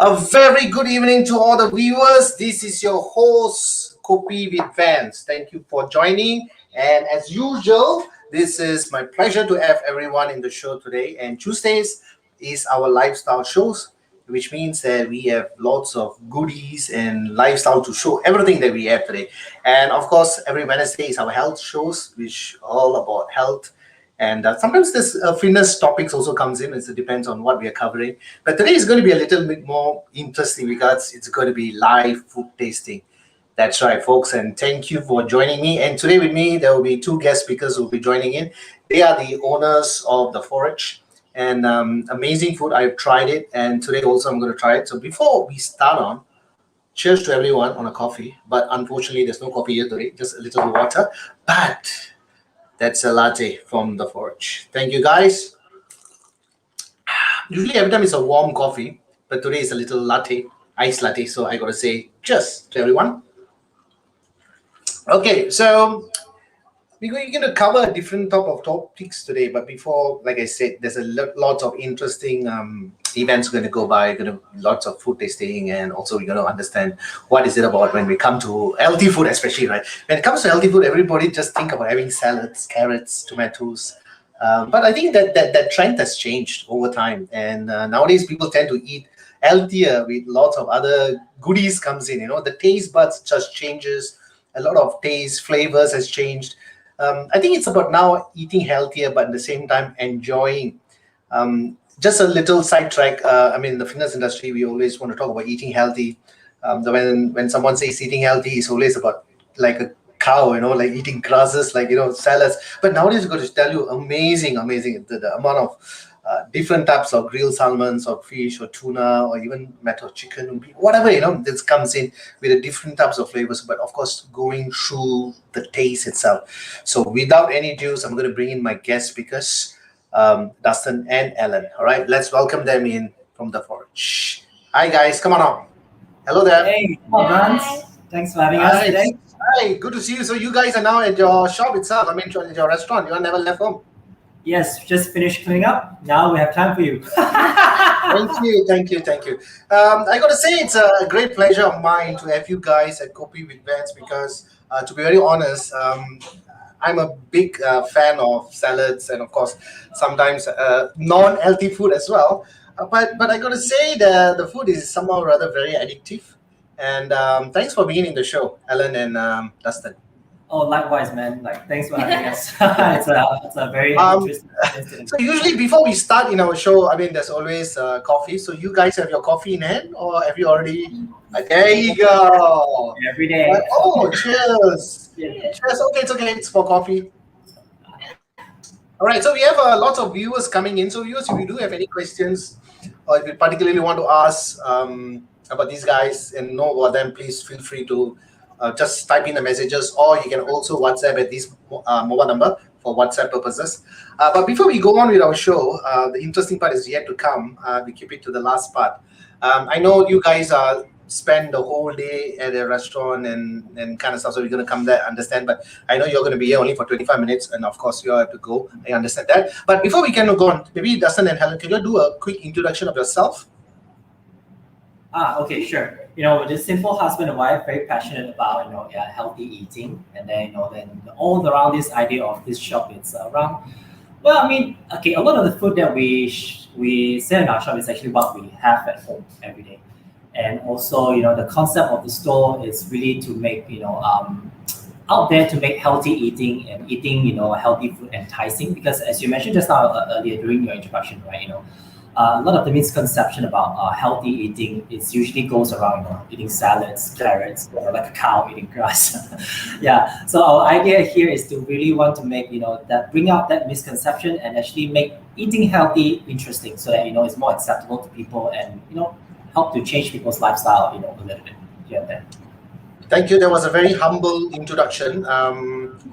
A very good evening to all the viewers. This is your host, Kopi With Vans. Thank you for joining. And as usual, this is my pleasure to have everyone in the show today. And Tuesdays is our lifestyle shows, which means that we have lots of goodies and lifestyle to show everything that we have today. And of course, every Wednesday is our health shows, which are all about health. And sometimes this fitness topics also comes in. It depends on what we are covering. But today is going to be a little bit more interesting because it's going to be live food tasting. That's right, folks. And thank you for joining me. And today with me, there will be two guest speakers who will be joining in. They are the owners of the Forage. And amazing food. I've tried it. And today also I'm going to try it. So before we start on, cheers to everyone on a coffee. But unfortunately, there's no coffee here today. Just a little water. But that's a latte from the Forage. Thank you, guys. Usually every time it's a warm coffee, but today is a little latte, iced latte. So I got to say cheers to everyone. Okay, so we're going to cover a different type of topics today. But before, like I said, there's a lot of interesting events going to go by. Lots of food tasting, and also we're going to understand what is it about when we come to healthy food, especially, right? When it comes to healthy food, everybody just think about having salads, carrots, tomatoes. But I think that trend has changed over time, and nowadays people tend to eat healthier with lots of other goodies comes in. You know, the taste buds just changes. A lot of taste, flavors has changed. I think it's about now eating healthier, but at the same time enjoying. Just a little sidetrack. In the fitness industry, we always want to talk about eating healthy. When someone says eating healthy, it's always about like a cow, like eating grasses, like salads. But nowadays, I'm going to tell you, amazing, the amount of different types of grilled salmons or fish or tuna or even metal chicken, whatever, this comes in with the different types of flavors, but of course going through the taste itself. So without any ado, I'm going to bring in my guest speakers, Dustin and Ellen. All right, let's welcome them in from the Forage. Hi guys, come on up. Hello there. Hey, Vans. Thanks for having us today. Hi, good to see you. So you guys are now at your shop itself, at your restaurant. You are never left home. Yes, just finished cleaning up. Now we have time for you. Thank you. I got to say, it's a great pleasure of mine to have you guys at Kopi With Vans because, to be very honest, I'm a big fan of salads and, of course, sometimes non-healthy food as well. But I got to say, the food is somehow rather very addictive. And thanks for being in the show, Ellen and Dustin. Oh, likewise, man. Thanks for having us. it's a very interesting. So usually before we start in our show, there's always coffee. So you guys have your coffee in hand, or have you already? There you go. Every day. Oh, cheers! Yeah. Cheers. Okay, it's okay. It's for coffee. All right. So we have lots of viewers coming in. So viewers, if you do have any questions, or if you particularly want to ask about these guys and know about them, please feel free to. Just type in the messages, or you can also WhatsApp at this mobile number for WhatsApp purposes. But before we go on with our show, the interesting part is yet to come. We keep it to the last part. I know you guys spend the whole day at a restaurant and kind of stuff, so we're going to come there, understand. But I know you're going to be here only for 25 minutes, and of course you have to go. I understand that. But before we can go on, maybe Dustin and Helen, can you do a quick introduction of yourself? Okay, sure. We're just simple husband and wife, very passionate about healthy eating, and then then all around this idea of this shop, it's around. Well, I mean, okay, a lot of the food that we sell in our shop is actually what we have at home every day, and also the concept of the store is really to make out there to make healthy eating and eating healthy food enticing, because as you mentioned just now earlier during your introduction, right, a lot of the misconception about healthy eating is usually goes around eating salads, carrots, like a cow eating grass. Yeah. So our idea here is to really want to make that bring out that misconception and actually make eating healthy interesting, so that it's more acceptable to people and help to change people's lifestyle a little bit here and there. Thank you. That was a very humble introduction.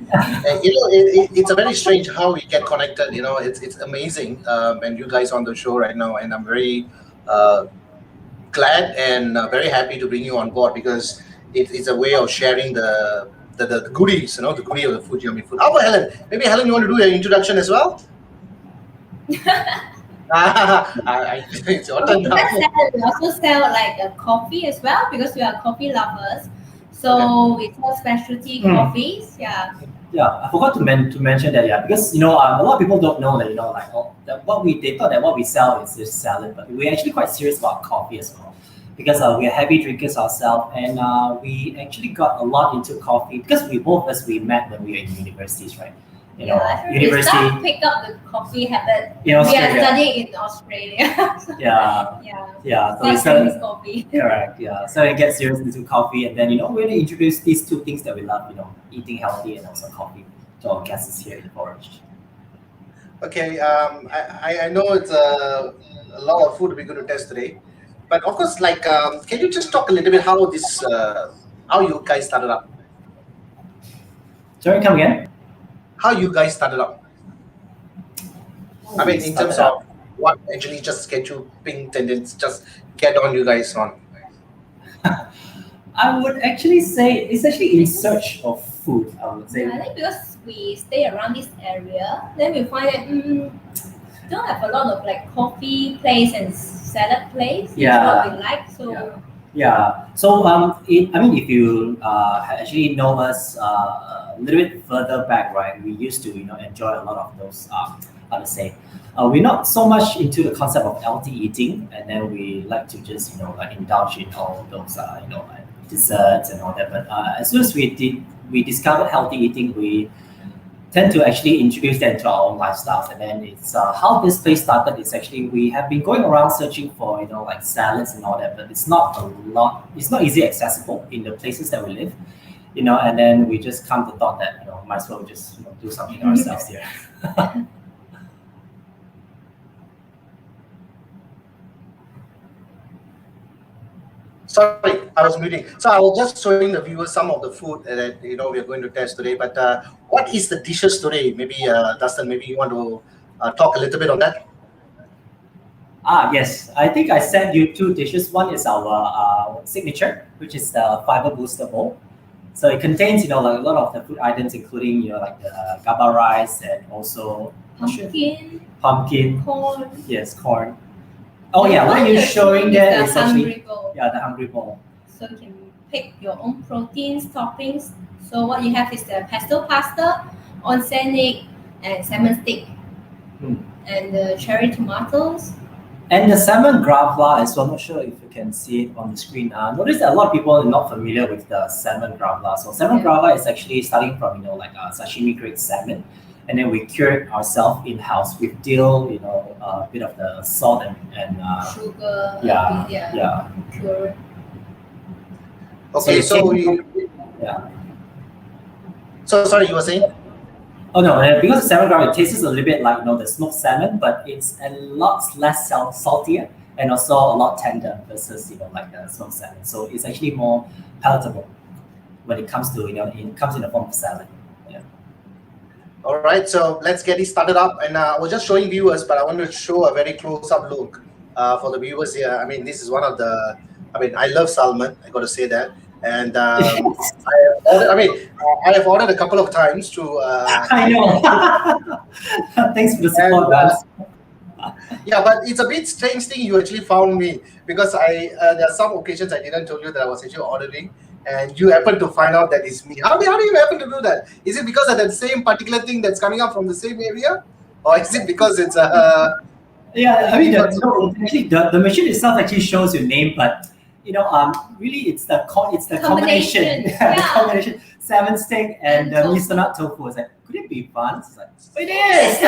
It's a very strange how we get connected. It's amazing, and you guys on the show right now, and I'm very glad and very happy to bring you on board, because it's a way of sharing the goodies, the goodie of the food, yummy food. How about Helen? Maybe Helen, you want to do your introduction as well? It's your turn now. We also sell like a coffee as well, because we are coffee lovers. So we sell specialty coffees. Yeah. Yeah, I forgot to mention that, because a lot of people don't know that they thought that what we sell is just salad, but we're actually quite serious about coffee as well, because we are heavy drinkers ourselves, and we actually got a lot into coffee because both of us met when we were in universities, right? University. We pick up the coffee habit. We are studying in Australia. Yeah. So we started coffee. Correct. Yeah. So it gets serious into coffee, and then we're going to introduce these two things that we love. Eating healthy and also coffee to our guests here in Forage. Okay. I know it's a lot of food we're going to test today, but of course, can you just talk a little bit how you guys started up? Sorry, come again. How you guys started up? I mean, in terms of what actually just get you pinged and then just get on you guys on. I would actually say it's actually in search of food. I would say. I think because we stay around this area, then we find that don't have a lot of coffee place and salad place. Yeah. That's what we like. So. Yeah. So if you actually know us a little bit further back, right? We used to enjoy a lot of those how to say. We're not so much into the concept of healthy eating, and then we like to just indulge in all those desserts and all that. But as soon as we discovered healthy eating, we tend to actually introduce that into our own lifestyles. And then it's how this place started is actually we have been going around searching for salads and all that, but it's not easy accessible in the places that we live, and then we just come to thought that might as well just do something ourselves here. Sorry, I was muting. So I was just showing the viewers some of the food that we are going to test today. But what is the dishes today? Maybe Dustin, maybe you want to talk a little bit on that. Yes. I think I sent you two dishes. One is our signature, which is the fiber booster bowl. So it contains a lot of the food items, including the gaba rice and also pumpkin, corn. Yes, corn. Oh yeah, what you're showing there is actually the hungry bowl. So you can pick your own proteins, toppings. So what you have is the pesto pasta, onsen egg, and salmon steak, and the cherry tomatoes. And the salmon gravla as well. I'm not sure if you can see it on the screen. Notice that a lot of people are not familiar with the salmon gravla. So salmon gravla is actually starting from a sashimi grade salmon, and then we cure it ourselves in house with dill, a bit of the salt and sugar. Cure. Okay, so sorry, you were saying? Oh no, because the salmon gravla, it tastes a little bit like the smoked salmon, but it's a lot less saltier and also a lot tender versus like the smoked salmon. So it's actually more palatable when it comes to it comes in the form of salad. Yeah. All right, so let's get it started up. And I was just showing viewers, but I want to show a very close-up look for the viewers here. I mean, this is one of the. I mean, I love salmon. I got to say that. And I have ordered a couple of times to. I know. Thanks for the support, guys. Yeah, but it's a bit strange thing you actually found me, because there are some occasions I didn't tell you that I was actually ordering, and you happen to find out that it's me. How do you happen to do that? Is it because of that same particular thing that's coming up from the same area, or is it because it's Yeah, I mean, the machine itself actually shows your name, but really it's the combination. Yeah. The combination salmon steak and Mr. Nut tofu. It's like, could it be Vans? Like, it is.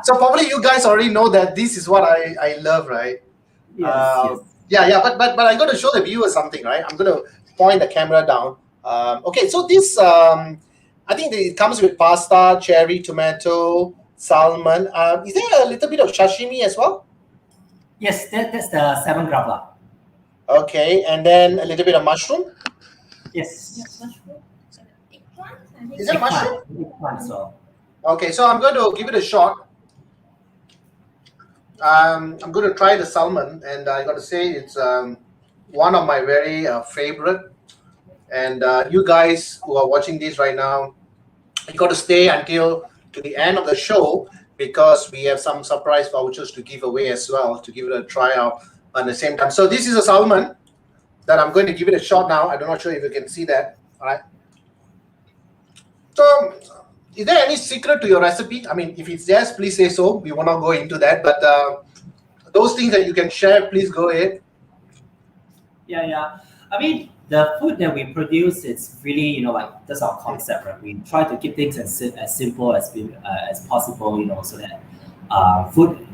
So probably you guys already know that this is what I love, right? Yes. Yeah, but I got to show the viewers something, right? I'm going to point the camera down. Okay, so this I think it comes with pasta, cherry, tomato, salmon. Is there a little bit of sashimi as well? Yes, that's the 7 grappa. Okay, and then a little bit of mushroom. Yes. Mushroom. Eggplant, I think. Is it a mushroom? Eggplant as well. Okay, so I'm going to give it a shot. I'm going to try the salmon, and I got to say it's one of my very favorite. And you guys who are watching this right now, you got to stay until to the end of the show, because we have some surprise vouchers to give away as well, to give it a try out at the same time. So this is a salmon that I'm going to give it a shot now. I'm not sure if you can see that. All right. So is there any secret to your recipe? I mean, if it's yes, please say so. We will not go into that. But those things that you can share, please go ahead. Yeah. I mean, the food that we produce, it's really, like, that's our concept, right? We try to keep things as simple as possible, so that food,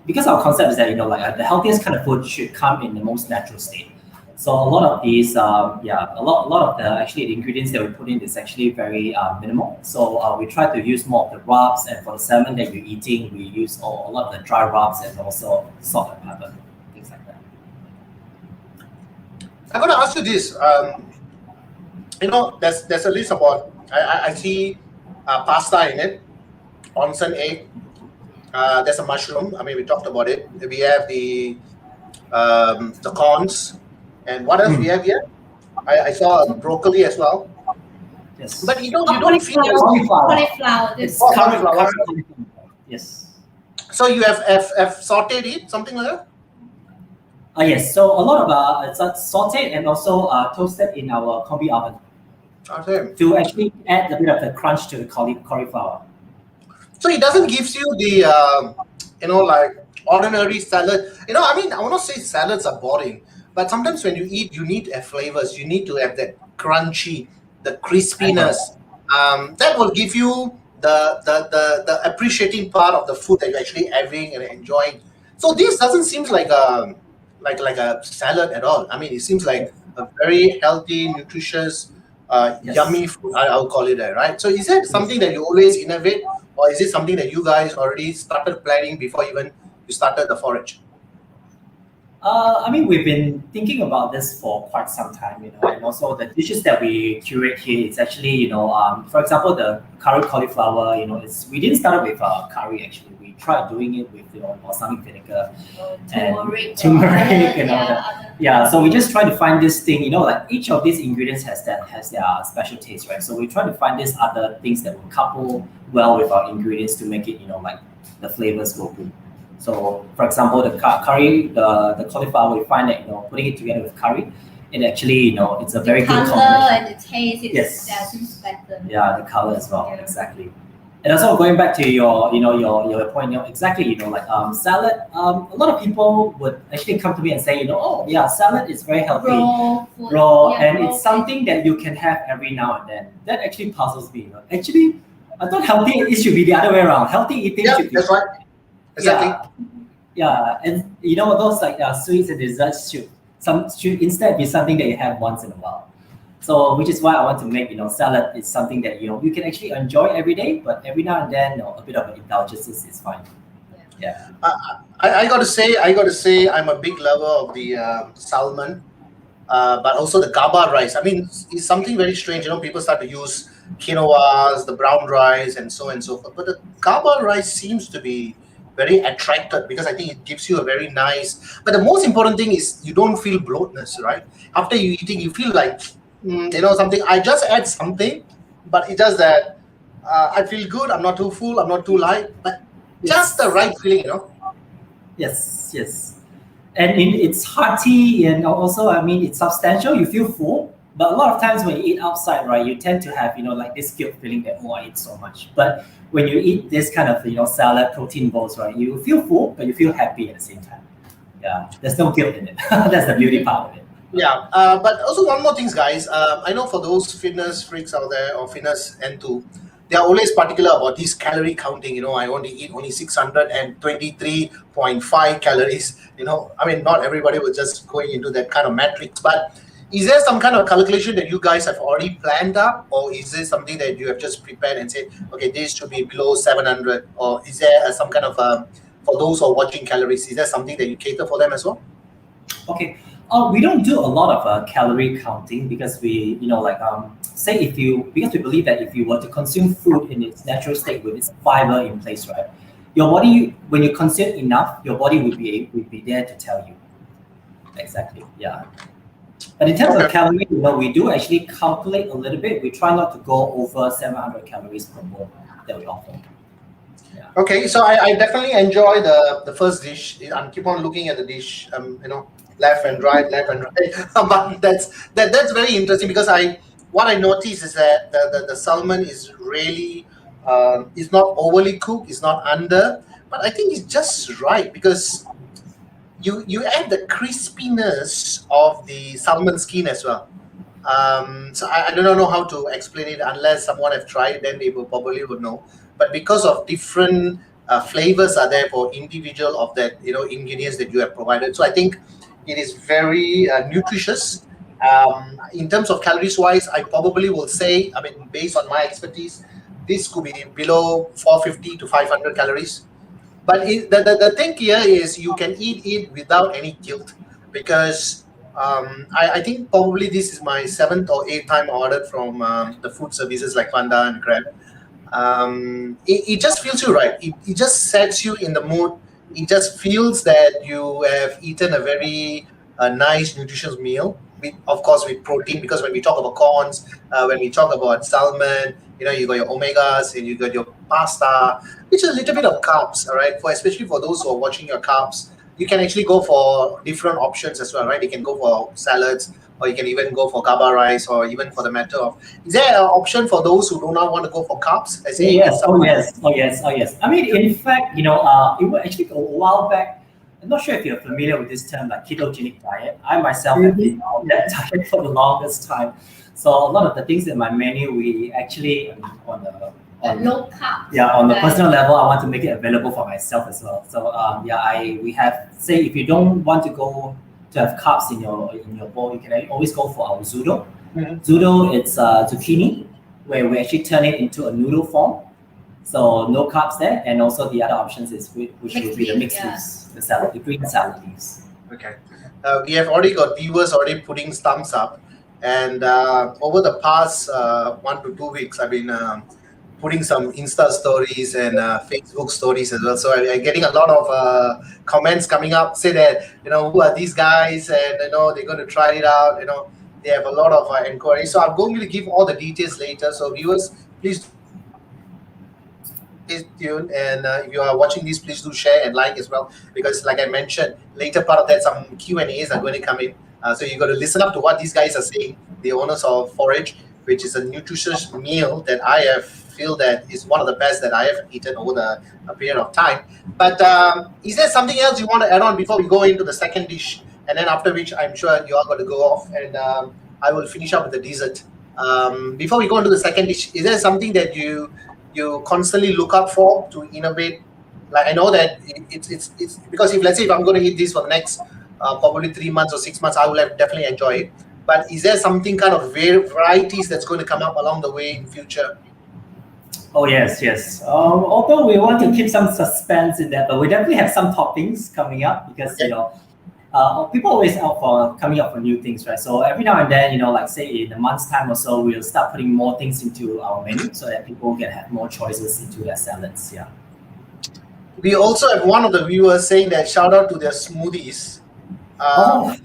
because our concept is that, like, the healthiest kind of food should come in the most natural state. So a lot of these, a lot of the ingredients that we put in is actually very minimal. So we try to use more of the rubs, and for the salmon that you're eating, we use a lot of the dry rubs and also salt and pepper, things like that. I'm going to ask you this. There's a list about. I see pasta in it, onsen egg. There's a mushroom. I mean, we talked about it. We have the corns, and what else we have here? I saw broccoli as well. Yes. But you don't feel cauliflower. It's cauliflower. Yes. So you have sauteed it, something like that? Yes. So a lot of it's sauteed and also toasted in our combi oven. Okay. To actually add a bit of the crunch to the cauliflower. So it doesn't give you the like ordinary salad. I mean, I will not say salads are boring, but sometimes when you eat, you need to have flavors. You need to have that crunchy, the crispiness. That will give you the appreciating part of the food that you're actually having and enjoying. So this doesn't seem like a salad at all. I mean, it seems like a very healthy, nutritious, yummy food. I'll call it that, right? So is that something that you always innovate, or is it something that you guys already started planning before even you started the Forage? I mean, we've been thinking about this for quite some time, and also the dishes that we curate here, it's actually, for example, the curry cauliflower, we didn't start with curry actually. We tried doing it with, balsamic vinegar and turmeric and all that. Yeah, so we just try to find this thing, like each of these ingredients has their special taste, right? So we try to find these other things that will couple well with our ingredients to make it, like the flavors go good. So, for example, the curry, the cauliflower, we find that putting it together with curry, it actually it's a very good combination. And the taste is better. Yeah, the color as well, exactly. And also going back to your point, exactly, like salad. A lot of people would actually come to me and say, oh yeah, salad is very healthy, raw, and it's something that you can have every now and then. That actually puzzles me. Actually, I thought healthy it should be the other way around. Healthy eating should be. That's right. Exactly. Yeah, and those like sweets and desserts should instead be something that you have once in a while. So, which is why I want to make salad is something that you can actually enjoy every day, but every now and then a bit of an indulgence is fine. Yeah. I got to say, I'm a big lover of the salmon, but also the gaba rice. I mean, it's something very strange. People start to use quinoas, the brown rice, and so forth. But the kaba rice seems to be very attracted because I think it gives you a very nice. But the most important thing is you don't feel bloatness, right? After you eating, you feel like something. I just add something, but it does that. I feel good. I'm not too full. I'm not too light, but just the right feeling. Yes. And it's hearty, and also, I mean, it's substantial. You feel full, but a lot of times when you eat outside, right, you tend to have like this guilt feeling that I eat so much. But when you eat this kind of salad protein bowls, right, you feel full, but you feel happy at the same time. Yeah, there's no guilt in it. That's the beauty part of it. Yeah, but also one more thing, guys. I know for those fitness freaks out there or fitness into, they are always particular about this calorie counting. I want to eat only 623.5 calories. I mean, not everybody was just going into that kind of matrix. But is there some kind of calculation that you guys have already planned up, or is this something that you have just prepared and said, okay, this should be below 700, or is there some kind of for those who are watching calories? Is there something that you cater for them as well? Okay. We don't do a lot of calorie counting because we, because we believe that if you were to consume food in its natural state with its fiber in place, right, your body, when you consume enough, your body would be there to tell you. Exactly, yeah. But in terms of calories, we do actually calculate a little bit. We try not to go over 700 calories per bowl that we offer. Yeah. Okay, so I definitely enjoy the first dish. I keep on looking at the dish, left and right. But that's very interesting because what I notice is that the salmon is really is not overly cooked, it's not under, but I think it's just right because you add the crispiness of the salmon skin as well. So I don't know how to explain it unless someone have tried, then they probably would know. But because of different flavors are there for individual of that ingredients that you have provided, so I think it is very nutritious. In terms of calories wise, I probably will say, I mean, based on my expertise, this could be below 450 to 500 calories. But the thing here is you can eat it without any guilt because I think probably this is my 7th or 8th time ordered from the food services like Panda and Grab. It just feels you right. It just sets you in the mood. It just feels that you have eaten a very nice, nutritious meal. Of course, with protein, because when we talk about corns, when we talk about salmon, you got your omegas and you got your pasta, which is a little bit of carbs, all right? Especially for those who are watching your carbs, you can actually go for different options as well, right? You can go for salads, or you can even go for kaba rice, or even for the matter of, is there an option for those who do not want to go for carbs? Yes. I mean, in fact, it was actually a while back. I'm not sure if you're familiar with this term, like ketogenic diet. I myself have been on that diet for the longest time. So a lot of the things in my menu, we actually on low carb. Yeah, on the personal level, I want to make it available for myself as well. So we have, say, if you don't want to go to have carbs in your bowl, you can always go for our zudo. Mm-hmm. Zudo, it's zucchini, where we actually turn it into a noodle form. So no carbs there, and also the other options is which would be the mixed leaves, the green salad leaves. Okay, we have already got viewers already putting thumbs up, and over the past 1 to 2 weeks, I've been putting some Insta stories and Facebook stories as well. So I'm getting a lot of comments coming up, say that who are these guys, and they're going to try it out. They have a lot of inquiries. So I'm going to give all the details later. So viewers, please stay tuned, and if you are watching this, please do share and like as well, because like I mentioned, later part of that, some Q&As are going to come in. So you got to listen up to what these guys are saying, the owners of Forage, which is a nutritious meal that I have feel that is one of the best that I have eaten over a period of time. But is there something else you want to add on before we go into the second dish? And then after which I'm sure you are going to go off, and I will finish up with the dessert. Before we go into the second dish, is there something that you constantly look up for to innovate? Like, I know that it's because if I'm going to eat this for the next probably 3 months or 6 months, I will have definitely enjoy it. But is there something kind of varieties that's going to come up along the way in future? Oh yes. Although we want to keep some suspense in that, but we definitely have some toppings coming up because people always out for coming up for new things, right? So every now and then, like say in a month's time or so, we'll start putting more things into our menu so that people can have more choices into their salads. Yeah. We also have one of the viewers saying that shout out to their smoothies. Okay.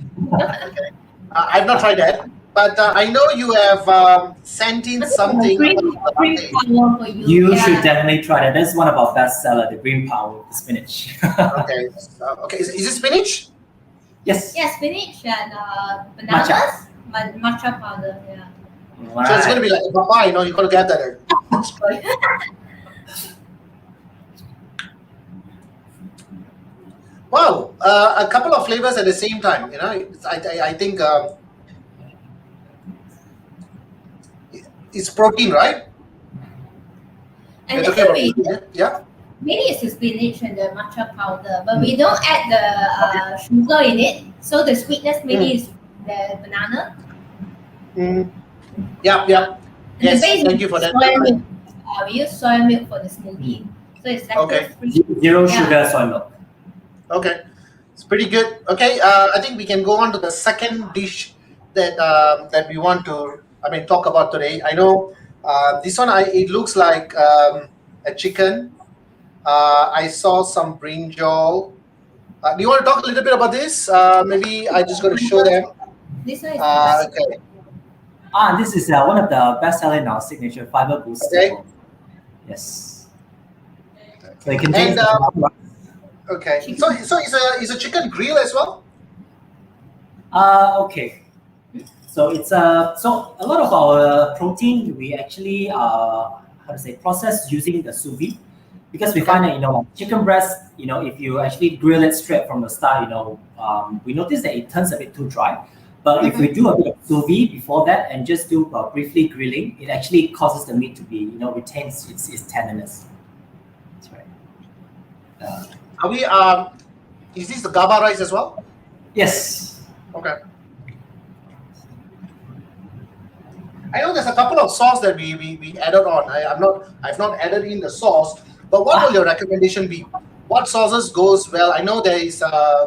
I've not tried that, but I know you have sent in something. You should definitely try that. That's one of our best seller, the green power with the spinach. Okay. Okay. Is it spinach? Yes. Yeah, spinach and bananas, matcha powder. Yeah. Right. So it's going to be like a papaya, you're going to get that. Wow, a couple of flavors at the same time. I think it's protein, right? And You're talking actually, about yeah. mainly it's the spinach and the matcha powder, but we don't add the sugar in it. So the sweetness maybe is the banana. Yeah. And Yes, the base thank is you for that. soy milk. We use soy milk for the smoothie. So it's Okay. lactose-free. Zero sugar soy milk. Okay, it's pretty good. Okay, I think we can go on to the second dish that we want to talk about today. I know this one. It looks like a chicken. I saw some brinjal. Do you want to talk a little bit about this? Maybe I just going to show them. This one is Okay. This is one of the best seller in our signature fiber boost. Okay. Yes. So it contains. Okay. So it's a chicken grill as well. Okay. So it's so a lot of our protein we actually process using the sous vide, because we find that like chicken breast, if you actually grill it straight from the start, we notice that it turns a bit too dry. But if we do a bit of sous vide before that and just do briefly grilling, it actually causes the meat to be retains its tenderness. That's right. Are we? Is this the gaba rice as well? Yes. Okay. I know there's a couple of sauce that we added on. I've not added in the sauce, but what will your recommendation be? What sauces goes well? I know there is I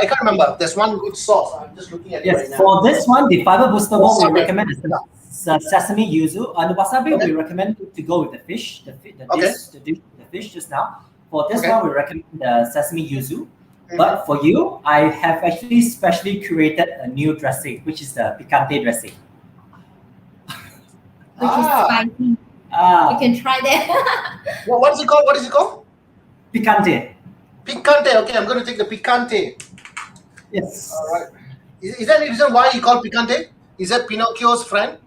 can't remember. There's one good sauce. I'm just looking at it right now. For this one, the fiber booster one we recommend is the sesame yuzu. And the wasabi we recommend to go with the fish, the fish just now. For this one, we recommend the sesame yuzu. But for you, I have actually specially curated a new dressing, which is the picante dressing. Which is spicy. You can try that. What is it called? What is it called? Picante. Picante. Okay, I'm going to take the picante. Yes. All right. Is there any reason why you call picante? Is that Pinocchio's friend?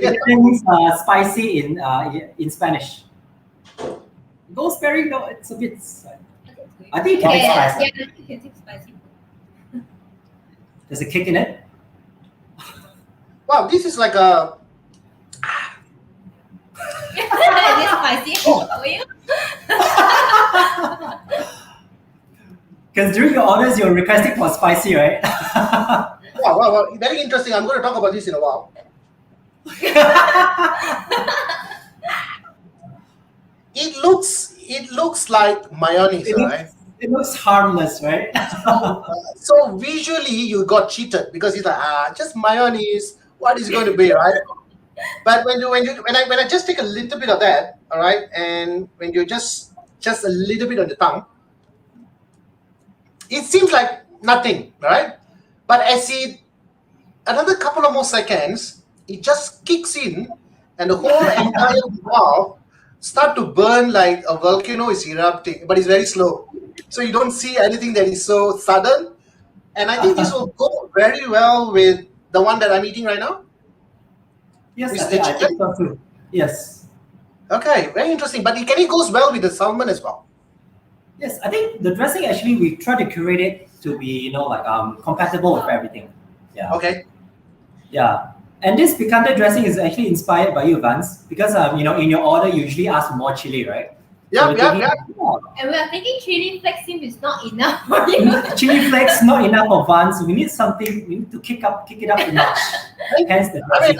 It means spicy in Spanish. Gooseberry, no, it's a bit. I think it can take spicy. Yeah, you can take spicy. There's a kick in it. Wow, this is like a. Is it spicy for you? Because during your orders, you're requesting for spicy, right? Wow, very interesting. I'm going to talk about this in a while. It looks like mayonnaise, right? It looks harmless, right? So visually you got cheated because it's like just mayonnaise. What is it going to be, right? But when I just take a little bit of that, all right, and when you just a little bit on the tongue, it seems like nothing, right? But as another couple of more seconds, it just kicks in, and the whole entire mouth start to burn like a volcano is erupting, but it's very slow. So you don't see anything that is so sudden. And I think this will go very well with the one that I'm eating right now. Yes, With I the think chicken. so too. Yes. Okay, very interesting. But it goes well with the salmon as well. Yes, I think the dressing actually we try to curate it to be compatible with everything. Yeah. Okay. Yeah. And this picante dressing is actually inspired by you, Vans, because in your order you usually ask for more chili, right? Yeah. And we are thinking chili flakes is not enough for you. Chili flakes not enough for Vans. We need something. We need to kick it up a notch. Hence the dressing.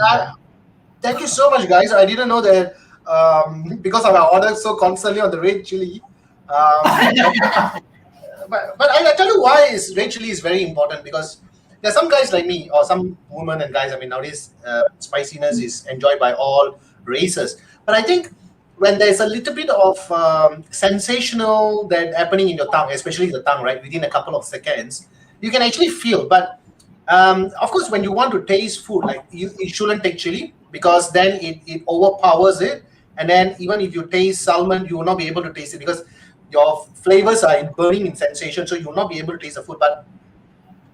Thank you so much, guys. I didn't know that because I order so constantly on the red chili. But I tell you why is red chili is very important, because there's some guys like me or some women and guys. I mean, nowadays spiciness is enjoyed by all races. But I think when there's a little bit of sensational that happening in your tongue, especially the tongue, right, within a couple of seconds, you can actually feel. But of course, when you want to taste food, like you shouldn't take chili, because then it overpowers it. And then even if you taste salmon, you will not be able to taste it because your flavors are burning in sensation, so you will not be able to taste the food. But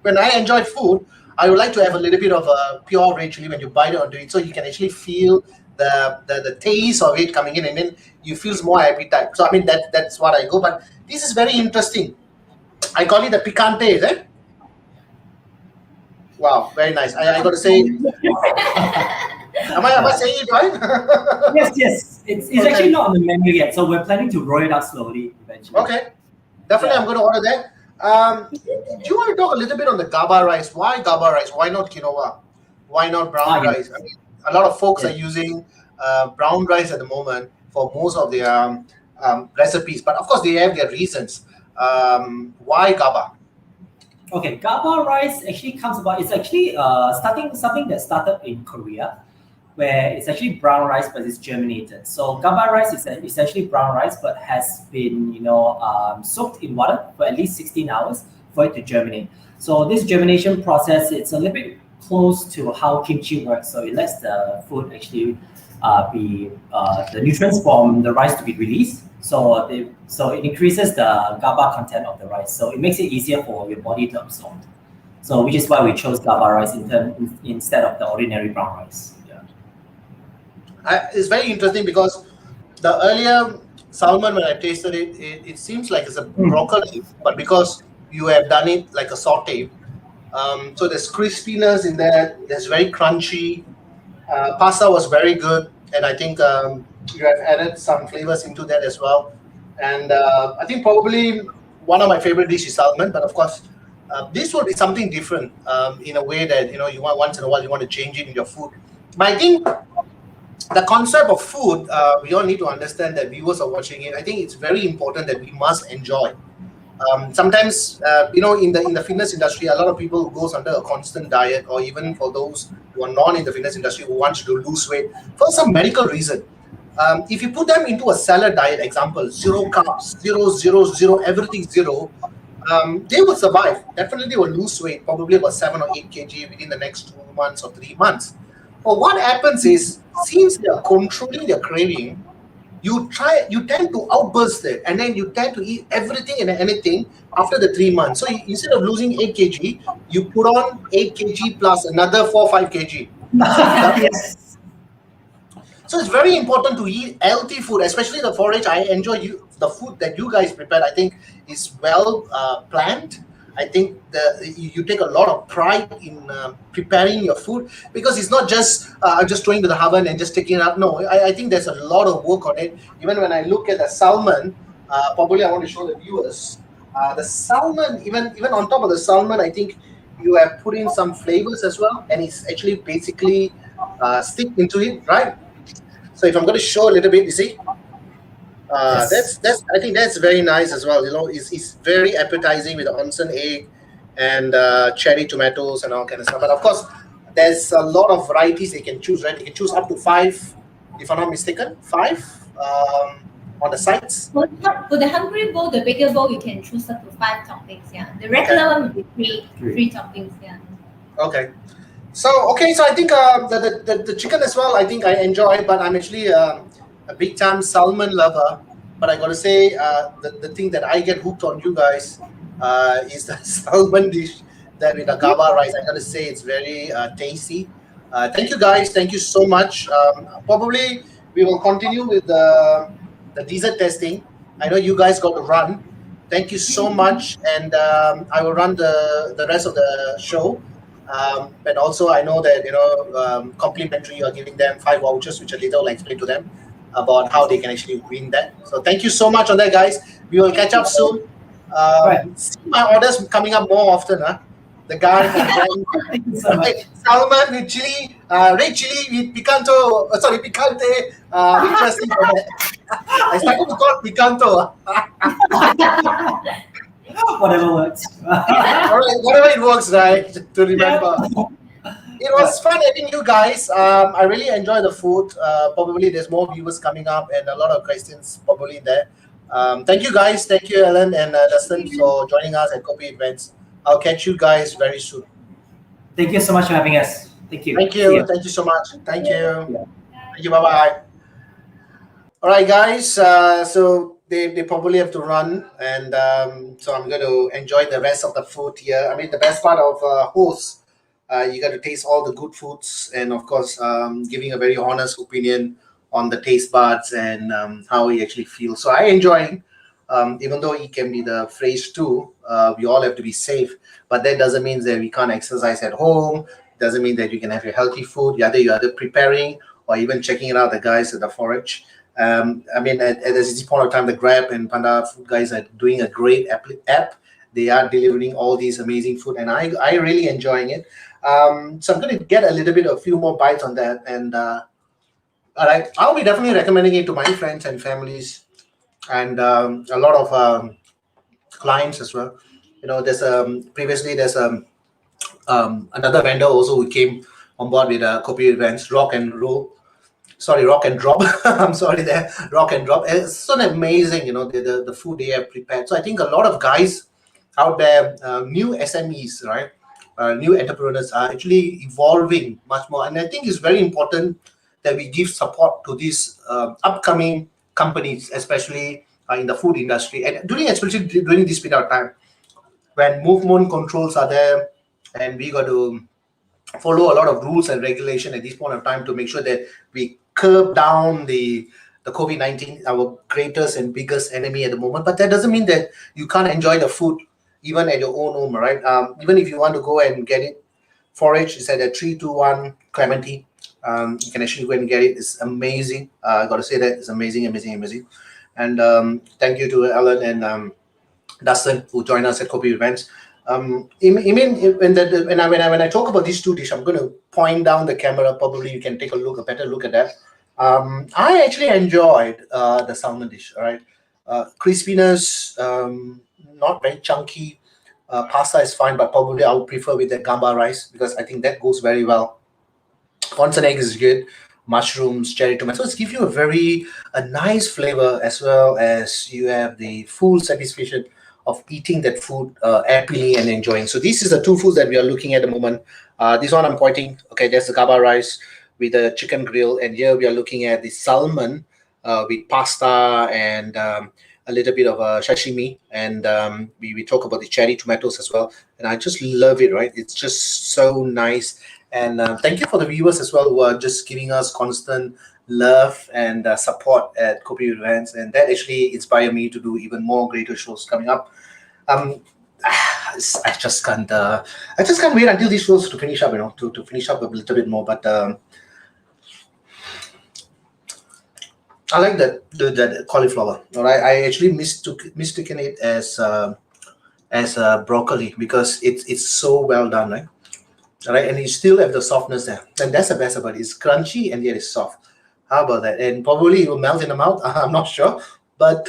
when I enjoy food, I would like to have a little bit of a pure red chili when you bite it onto it, so you can actually feel the taste of it coming in, and then you feel more appetite. So I mean that's what I go. But this is very interesting. I call it the picante, is it? Wow, very nice. I got to say, am I saying it right? Yes. It's Okay. actually not on the menu yet, so we're planning to roll it out slowly eventually. Okay, definitely, Yeah. I'm going to order that. Do you want to talk a little bit on the GABA rice? Why GABA rice? Why not quinoa? Why not brown yes. rice? I mean, a lot of folks Yeah. are using brown rice at the moment for most of their recipes, but of course they have their reasons. Why GABA? Okay, GABA rice actually comes about. It's actually something that started in Korea, where it's actually brown rice but it's germinated. So GABA rice is essentially brown rice but has been soaked in water for at least 16 hours for it to germinate. So this germination process, it's a little bit close to how kimchi works. So it lets the food actually be the nutrients from the rice to be released. So it increases the GABA content of the rice. So it makes it easier for your body to absorb. So which is why we chose GABA rice instead of the ordinary brown rice. It's very interesting because the earlier salmon, when I tasted it, it seems like it's a broccoli, but because you have done it like a saute, so there's crispiness in there. There's very crunchy. Pasta was very good, and I think you have added some flavors into that as well. And I think probably one of my favorite dishes is salmon, but of course, this will be something different in a way that you want once in a while you want to change it in your food. But I think the concept of food, we all need to understand that viewers are watching it. I think it's very important that we must enjoy. Sometimes, in the fitness industry, a lot of people goes under a constant diet, or even for those who are not in the fitness industry who wants to lose weight for some medical reason. If you put them into a salad diet, example, zero carbs, zero, everything zero, they will survive. Definitely, they will lose weight, probably about 7 or 8 kg within the next 2 months or 3 months. But what happens is, since they are controlling their craving, you tend to outburst it, and then you tend to eat everything and anything after the 3 months. So instead of losing 8 kg, you put on 8 kg plus another 4-5 kg. Yes. So it's very important to eat healthy food, especially the forage. I enjoy the food that you guys prepared. I think is well planned. I think you take a lot of pride in preparing your food, because it's not just just throwing to the oven and just taking it out. No, I think there's a lot of work on it. Even when I look at the salmon, probably I want to show the viewers the salmon. Even on top of the salmon, I think you have put in some flavors as well, and it's actually basically stick into it, right? So if I'm going to show a little bit, you see. Yes. That's I think that's very nice as well. It's very appetizing with the onsen egg and cherry tomatoes and all kind of stuff. But of course, there's a lot of varieties they can choose. Right, you can choose up to 5, if I'm not mistaken, 5 on the sides. For the hungry bowl, the bigger bowl, you can choose up to 5 toppings. Yeah, the regular one will be three toppings. Yeah. Okay. So I think the chicken as well, I think I enjoy, but I'm actually a big time salmon lover. But I gotta say, the thing that I get hooked on you guys is the salmon dish that with the GABA rice. I gotta say it's very tasty. Thank you guys. Thank you so much. Probably we will continue with the dessert testing. I know you guys got to run. Thank you so much, and I will run the rest of the show. And also, I know that complimentary, you are giving them 5 vouchers, which later I'll explain to them about how they can actually win that. So thank you so much on that, guys. We will catch up soon. See my orders coming up more often. The guy from Thank you so much. salmon with chili, red chili with picanto. Sorry, picante. With dressing for that. I started to call picanto. Whatever works. All right, whatever it works, right? To remember. Yeah. It was fun having you guys. I really enjoy the food. Probably there's more viewers coming up and a lot of questions probably there. Thank you guys. Thank you, Ellen and Dustin, for joining us at Kopi Events. I'll catch you guys very soon. Thank you so much for having us. Thank you. Thank See you. ya. Thank you so much. Thank you. Yeah. Thank you. Bye bye. All right, guys. So they probably have to run, and so I'm going to enjoy the rest of the food here. I mean, the best part of host, you got to taste all the good foods, and of course, giving a very honest opinion on the taste buds and how he actually feels. So I enjoy, even though it can be the phrase too. We all have to be safe, but that doesn't mean that we can't exercise at home. Doesn't mean that you can have your healthy food. You're either preparing or even checking it out. The guys at the Forage. I mean, at this point of time, the Grab and Panda food guys are doing a great app. They are delivering all these amazing food, and I really enjoying it. So I'm going to get a little bit, a few more bites on that, and all right, I'll be definitely recommending it to my friends and families, and a lot of clients as well. You know, there's previously there's another vendor also who came on board with Kopi With Vans, Rock and Roll. Sorry, Rock and Drop. I'm sorry there, Rock and Drop. It's so amazing, you know, the food they have prepared. So I think a lot of guys out there, new SMEs, right, new entrepreneurs are actually evolving much more, and I think it's very important that we give support to these upcoming companies, especially in the food industry, and especially during this period of time when movement controls are there, and we got to follow a lot of rules and regulation at this point of time to make sure that we curb down the COVID-19, our greatest and biggest enemy at the moment. But that doesn't mean that you can't enjoy the food even at your own home, right? Even if you want to go and get it, Forage is at a 321 Clementi. You can actually go and get it. It's amazing. I got to say that it's amazing, amazing, amazing. And thank you to Ellen and Dustin who joined us at Kopi Events. I mean, when I talk about these two dishes, I'm going to point down the camera. Probably you can take a better look at that. I actually enjoyed the salmon dish. All right, crispiness, not very chunky. Pasta is fine, but probably I would prefer with the gamba rice because I think that goes very well. Once an egg is good. Mushrooms, cherry tomato. So it's give you a nice flavor as well as you have the full satisfaction of eating that food happily and enjoying. So these is the two foods that we are looking at the moment. This one I'm pointing. Okay, there's the gaba rice with the chicken grill, and here we are looking at the salmon with pasta and a little bit of sashimi, and we talk about the cherry tomatoes as well. And I just love it. Right, it's just so nice. And thank you for the viewers as well who are just giving us constant love and support at Kopi With Vans, and that actually inspired me to do even more greater shows coming up. I just can't wait until these shows to finish up, you know, to finish up a little bit more. But I like that cauliflower. All right, I actually mistaken it as broccoli because it's so well done, right? All right, and you still have the softness there, and that's the best about it. It's crunchy and yet it's soft. How about that? And probably it will melt in the mouth. I'm not sure, but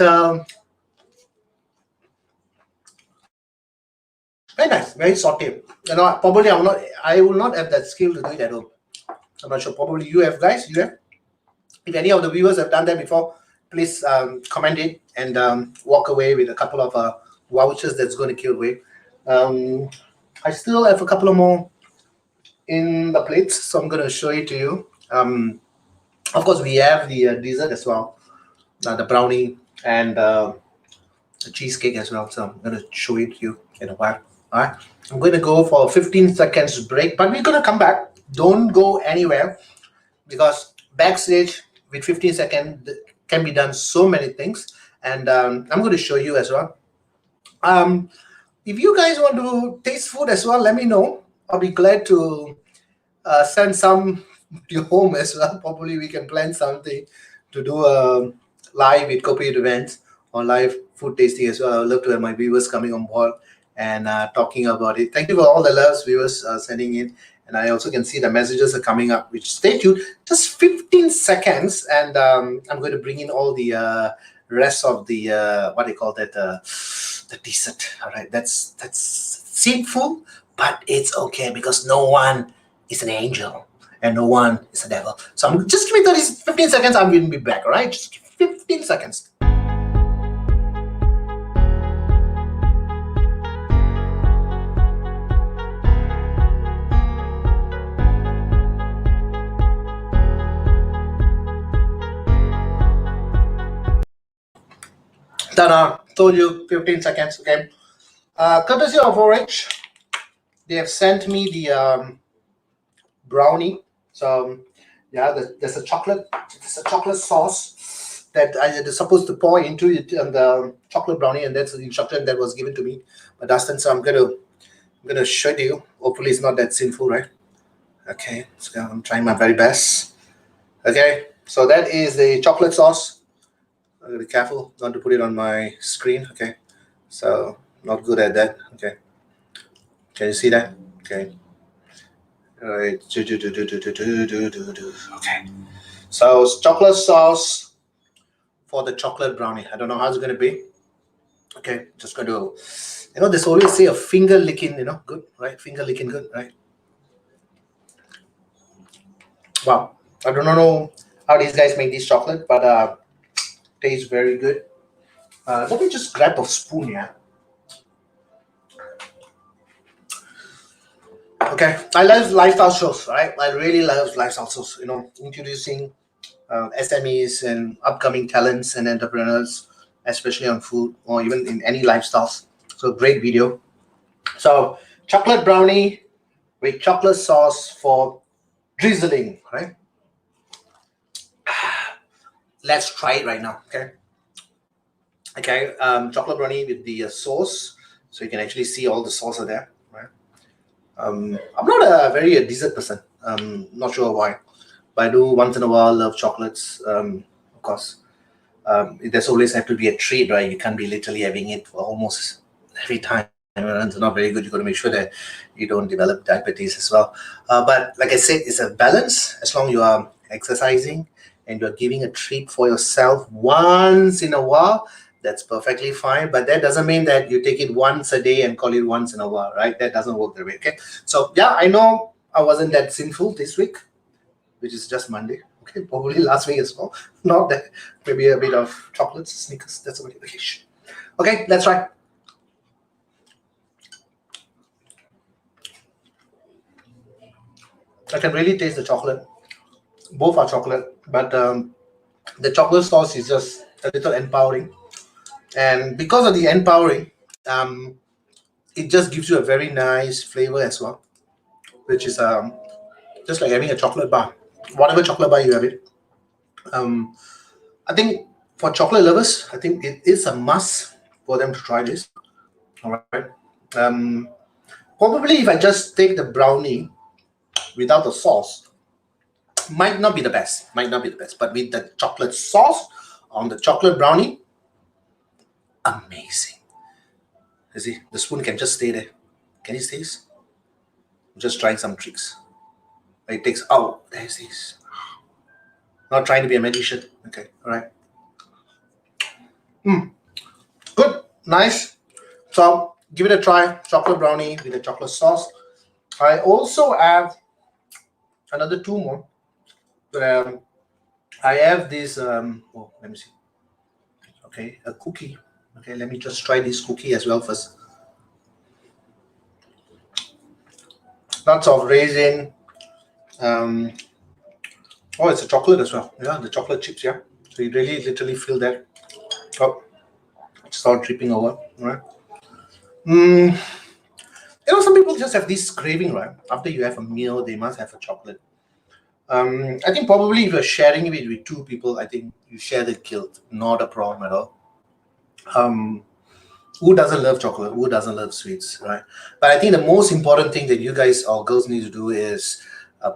very nice, very sauté. You know, probably I will not have that skill to do it at home. I'm not sure. Probably you have, guys. You have. If any of the viewers have done that before, please comment it and walk away with a couple of vouchers that's going to kill weight. I still have a couple of more in the plates, so I'm going to show it to you. Of course, we have the dessert as well, the brownie and the cheesecake as well. So I'm going to show it to you in a while. All right, I'm going to go for a 15 seconds break, but we're going to come back. Don't go anywhere because backstage with 15 seconds can be done so many things, and I'm going to show you as well. If you guys want to taste food as well, let me know. I'll be glad to send some to your home as well. Probably we can plan something to do live with Kopi With Vans or live food tasting as well. I would love to have my viewers coming on board and talking about it. Thank you for all the loves viewers sending in. And I also can see the messages are coming up, which stay tuned. Just 15 seconds, and I'm going to bring in all the rest of the what do you call that, the dessert. All right, that's sinful, but it's okay because no one is an angel and no one is a devil. So I'm just give me 15 seconds. I'm going to be back. All right, just 15 seconds. Ta-da! Told you 15 seconds. Okay. Courtesy of Forage, they have sent me the brownie. So yeah, there's a chocolate sauce that I was supposed to pour into it and the chocolate brownie, and that's the instruction that was given to me by Dustin. So I'm gonna show you. Hopefully it's not that sinful, right? Okay, so I'm trying my very best. Okay, so that is the chocolate sauce. I'm gonna be careful not to put it on my screen. Okay, so not good at that. Okay, can you see that? Okay. All right. Okay. So it's chocolate sauce for the chocolate brownie. I don't know how it's gonna be. Okay, just going to, there's always say a finger licking, good, right? Finger licking good, right? Wow. I don't know how these guys make this chocolate, but tastes very good. Let me just grab a spoon, yeah. Okay, I love lifestyle shows, right? I really love lifestyle shows, introducing SMEs and upcoming talents and entrepreneurs, especially on food or even in any lifestyles. So great video. So chocolate brownie with chocolate sauce for drizzling, right? Let's try it right now, okay? Okay, chocolate brownie with the sauce, so you can actually see all the sauce are there, right? I'm not a very dessert person. Not sure why, but I do once in a while love chocolates. Of course, there's always have to be a treat, right? You can't be literally having it for almost every time. It's not very good. You got to make sure that you don't develop diabetes as well. But like I said, it's a balance. As long as you are exercising and you're giving a treat for yourself once in a while, that's perfectly fine. But that doesn't mean that you take it once a day and call it once in a while, right? That doesn't work that way. Okay. So yeah, I know I wasn't that sinful this week, which is just Monday. Okay, probably last week as well. Not that, maybe a bit of chocolates, Snickers. That's about it. Okay, let's try. I can really taste the chocolate. Both are chocolate, but the chocolate sauce is just a little empowering. And because of the empowering, it just gives you a very nice flavor as well, which is just like having a chocolate bar. Whatever chocolate bar you have it. I think for chocolate lovers, I think it is a must for them to try this. All right. Probably if I just take the brownie without the sauce, might not be the best. But with the chocolate sauce on the chocolate brownie, amazing. You see, the spoon can just stay there. Can you see this? I'm just trying some tricks. It takes, oh, there's this. Not trying to be a magician. Okay, all right. Good, nice. So give it a try. Chocolate brownie with a chocolate sauce. I also have another two more. I have this. Let me see. Okay, a cookie. Okay, let me just try this cookie as well first. Lots of raisin. Oh, it's a chocolate as well. Yeah, the chocolate chips. Yeah, so you really literally feel that. Oh, it's all dripping over. Right. Some people just have this craving, right? After you have a meal, they must have a chocolate. I think probably if you're sharing it with two people, I think you share the guilt, not a problem at all. Who doesn't love chocolate? Who doesn't love sweets, right? But I think the most important thing that you guys or girls need to do is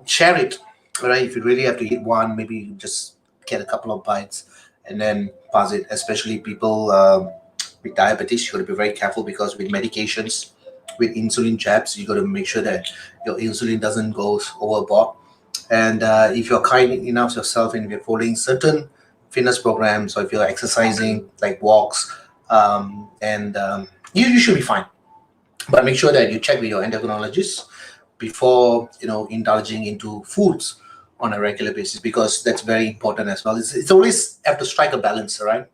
share it, right? If you really have to eat one, maybe just get a couple of bites and then pass it. Especially people with diabetes, you got to be very careful, because with medications, with insulin jabs, you got to make sure that your insulin doesn't go overboard. And if you're kind enough yourself and if you're following certain fitness programs, or if you're exercising like walks, you should be fine. But make sure that you check with your endocrinologist before indulging into foods on a regular basis, because that's very important as well. It's always have to strike a balance, right?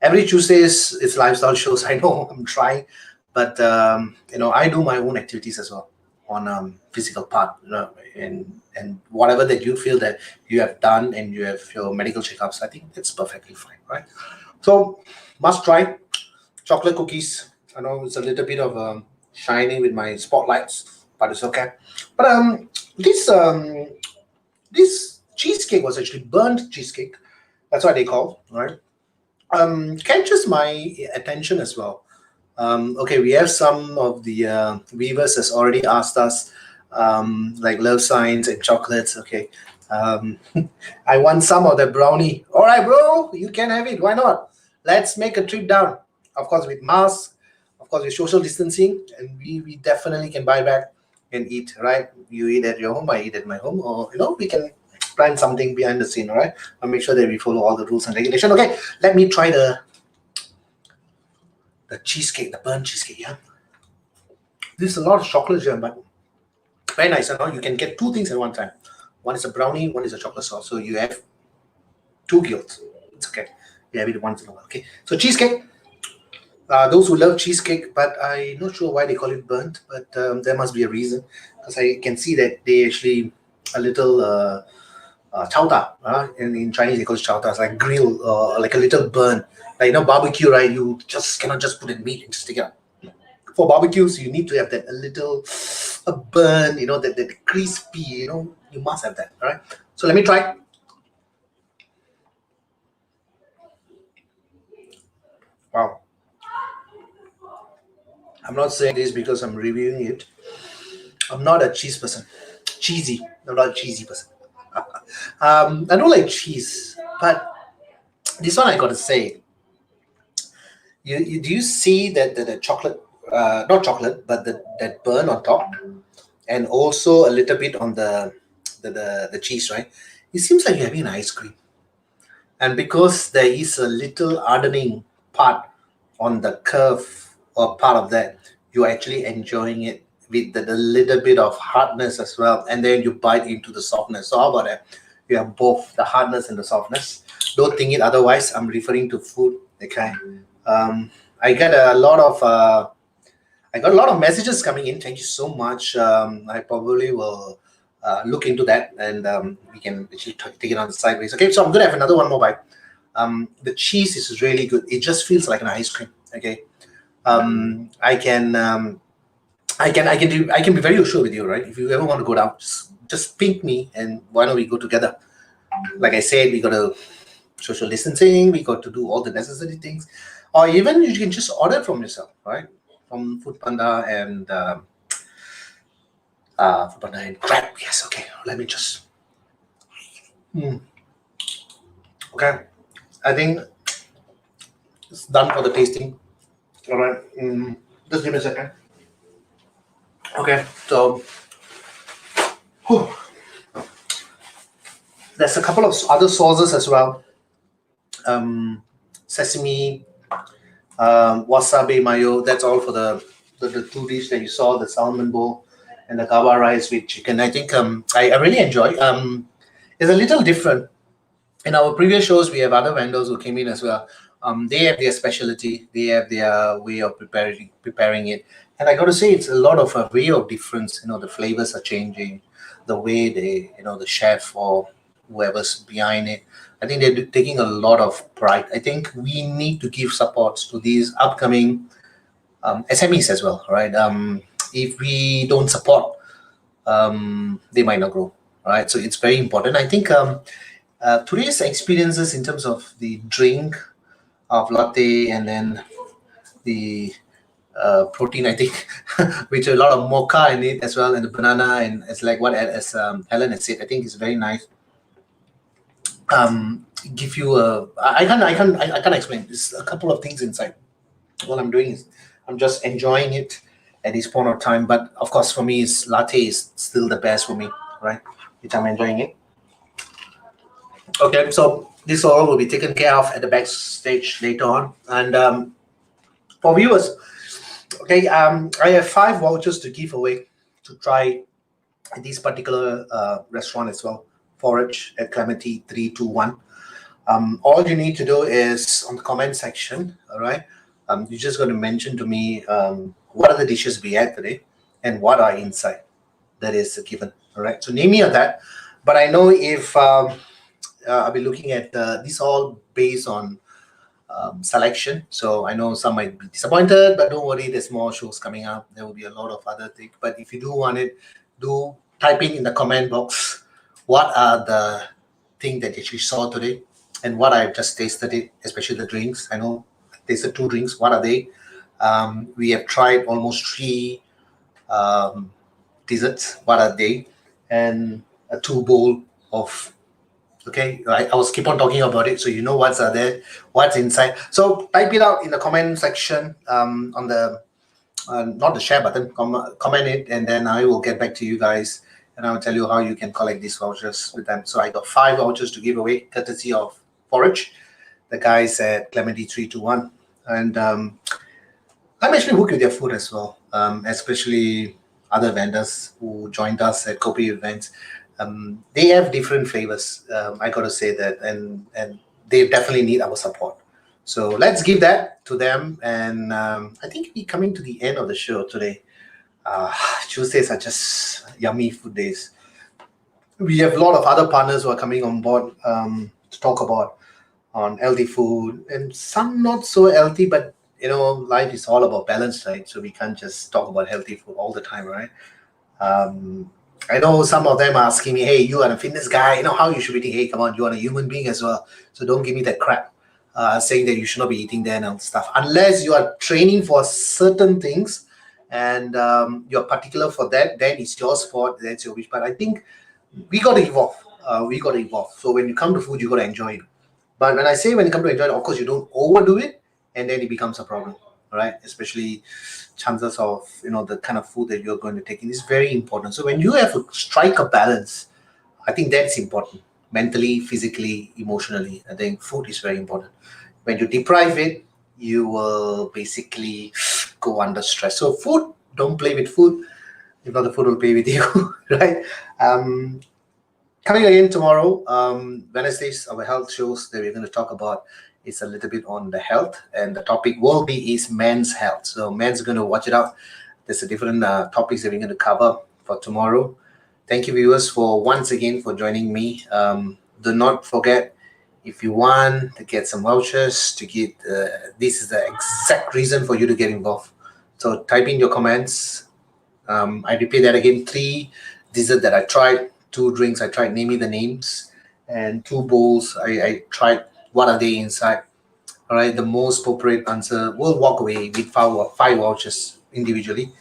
Every Tuesdays it's lifestyle shows. I know I'm trying, but I do my own activities as well on physical part, and whatever that you feel that you have done and you have your medical checkups, I think it's perfectly fine, right? So must try chocolate cookies. I know it's a little bit of shining with my spotlights, but it's okay. But this cheesecake was actually burnt cheesecake. That's what they call, right? Catches my attention as well. Okay, we have some of the viewers has already asked us like love signs and chocolates. Okay, I want some of the brownie. All right, bro, you can have it. Why not? Let's make a trip down. Of course, with masks, of course, with social distancing, and we definitely can buy back and eat. Right? You eat at your home, I eat at my home, or we can plan something behind the scene. All right? I'll make sure that we follow all the rules and regulations. Okay, let me try the cheesecake, the burnt cheesecake. Yeah, there's a lot of chocolate here, but very nice. You can get two things at one time. One is a brownie, one is a chocolate sauce. So you have two guilds. It's okay. You have it once in a while. Okay. So cheesecake. Those who love cheesecake, but I'm not sure why they call it burnt. But there must be a reason, because I can see that they actually a little chao ta. In Chinese they call it chao ta. It's like grill, like a little burn. Like barbecue, right? You just cannot just put in meat and just take it out. For barbecues, you need to have that a little burn, that crispy, you must have that. All right. So let me try. Wow. I'm not saying this because I'm reviewing it. I'm not a cheese person. Cheesy. I'm not a cheesy person. I don't like cheese, but this one I got to say. Do you see that the chocolate, not chocolate, but that burn on top, and also a little bit on the cheese, right? It seems like you're having an ice cream, and because there is a little hardening part on the curve or part of that, you're actually enjoying it with the little bit of hardness as well, and then you bite into the softness. So how about that? You have both the hardness and the softness. Don't think it otherwise. I'm referring to food. Okay. I got a lot of messages coming in. Thank you so much. I probably will look into that, and we can actually take it on the sideways. Okay, so I'm gonna have another one more bite. The cheese is really good. It just feels like an ice cream. Okay, I can be very sure with you, right? If you ever want to go down, just ping me, and why don't we go together? Like I said, we got to social distancing. We got to do all the necessary things. Or even you can just order from yourself, right? From Food Panda and Grab. Yes, okay. Let me just. Okay, I think it's done for the tasting. All right. Just give me a second. Okay, so there's a couple of other sauces as well. Sesame. Wasabi mayo. That's all for the two dishes that you saw, the salmon bowl and the gawa rice with chicken. I think I really enjoy. It's a little different. In our previous shows, we have other vendors who came in as well. They have their specialty. They have their way of preparing it. And I got to say, it's a lot of a way of difference. The flavors are changing. The way they, the chef or whoever's behind it, I think they're taking a lot of pride. I think we need to give supports to these upcoming SMEs as well, right? If we don't support, they might not grow, right? So it's very important. I think today's experiences in terms of the drink of latte and then the protein, I think, with a lot of mocha in it as well, and the banana, and it's like what as Helen has said, I think it's very nice. Give you I can't explain. There's a couple of things inside. All I'm doing is I'm just enjoying it at this point of time. But of course, for me, is latte is still the best for me, right? Which I'm enjoying it. Okay, so this all will be taken care of at the backstage later on. And for viewers, okay, I have 5 vouchers to give away to try this particular restaurant as well. Forage at Clementi 321. All you need to do is on the comment section, all right? You're just going to mention to me what are the dishes we had today and what are inside. That is given, all right? So name me on that. But I know if I'll be looking at this all based on selection. So I know some might be disappointed, but don't worry, there's more shows coming up. There will be a lot of other things. But if you do want it, do type in the comment box what are the things that you actually saw today and what I've just tasted it, especially the drinks. I know I tasted 2 drinks. What are they? We have tried almost 3 desserts. What are they? And a 2 bowl of. Okay, I was keep on talking about it, so you know what's there, what's inside. So type it out in the comment section on the not the share button. Comment it, and then I will get back to you guys, and I'll tell you how you can collect these vouchers with them. So I got 5 vouchers to give away, courtesy of Forage, the guys at Clementi 321, and I'm actually hooked with their food as well, especially other vendors who joined us at Kopi With Vans. They have different flavors. I got to say that, and they definitely need our support. So let's give that to them. And I think we're coming to the end of the show today. Tuesdays are just yummy food days. We have a lot of other partners who are coming on board to talk about on healthy food, and some not so healthy, but life is all about balance, right? So we can't just talk about healthy food all the time, right? I know some of them are asking me, hey, you are a fitness guy, how you should be eating. Hey, come on, you are a human being as well. So don't give me that crap saying that you should not be eating that and stuff. Unless you are training for certain things and you're particular for that, then it's your sport, that's your wish. But I think we got to evolve. So when you come to food, you got to enjoy it. But when I say when you come to enjoy it, of course, you don't overdo it, and then it becomes a problem, right? Especially chances of the kind of food that you're going to take in is very important. So when you have to strike a balance, I think that's important, mentally, physically, emotionally. I think food is very important. When you deprive it, you will basically go under stress. So food, don't play with food. If not, the food will play with you. Right? Coming again tomorrow, Wednesdays, our health shows that we're going to talk about is a little bit on the health, and the topic will be is men's health. So men's going to watch it out. There's a different topics that we're going to cover for tomorrow. Thank you, viewers, for once again for joining me. Do not forget, if you want to get some vouchers to get, this is the exact reason for you to get involved. So type in your comments. I repeat that again: 3 desserts that I tried, 2 drinks I tried. Name me the names, and 2 bowls I tried. What are they inside? All right, the most appropriate answer will walk away with 5 vouchers individually.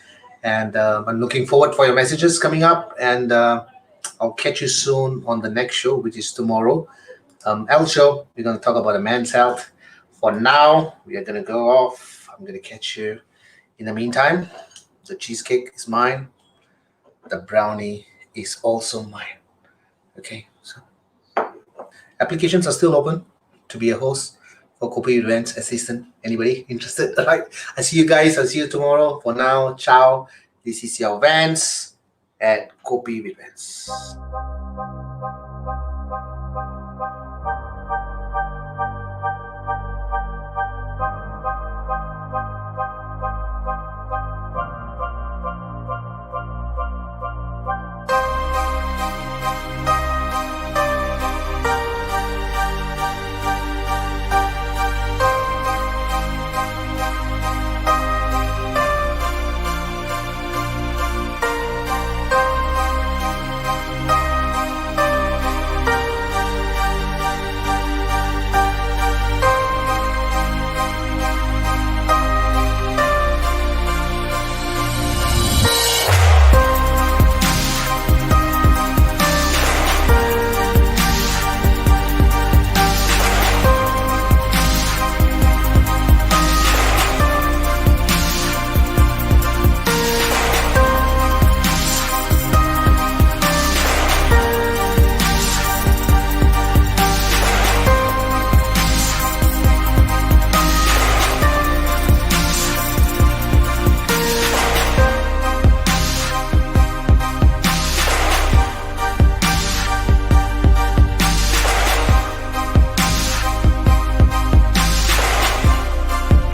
And I'm looking forward for your messages coming up. And I'll catch you soon on the next show, which is tomorrow. L show. We're going to talk about a man's health. For now, we are going to go off. I'm going to catch you. In the meantime, the cheesecake is mine. The brownie is also mine. Okay, so applications are still open to be a host for Kopi With Vans assistant. Anybody interested? All right. I see you guys. I'll see you tomorrow. For now, ciao. This is your Vans at Kopi With Vans.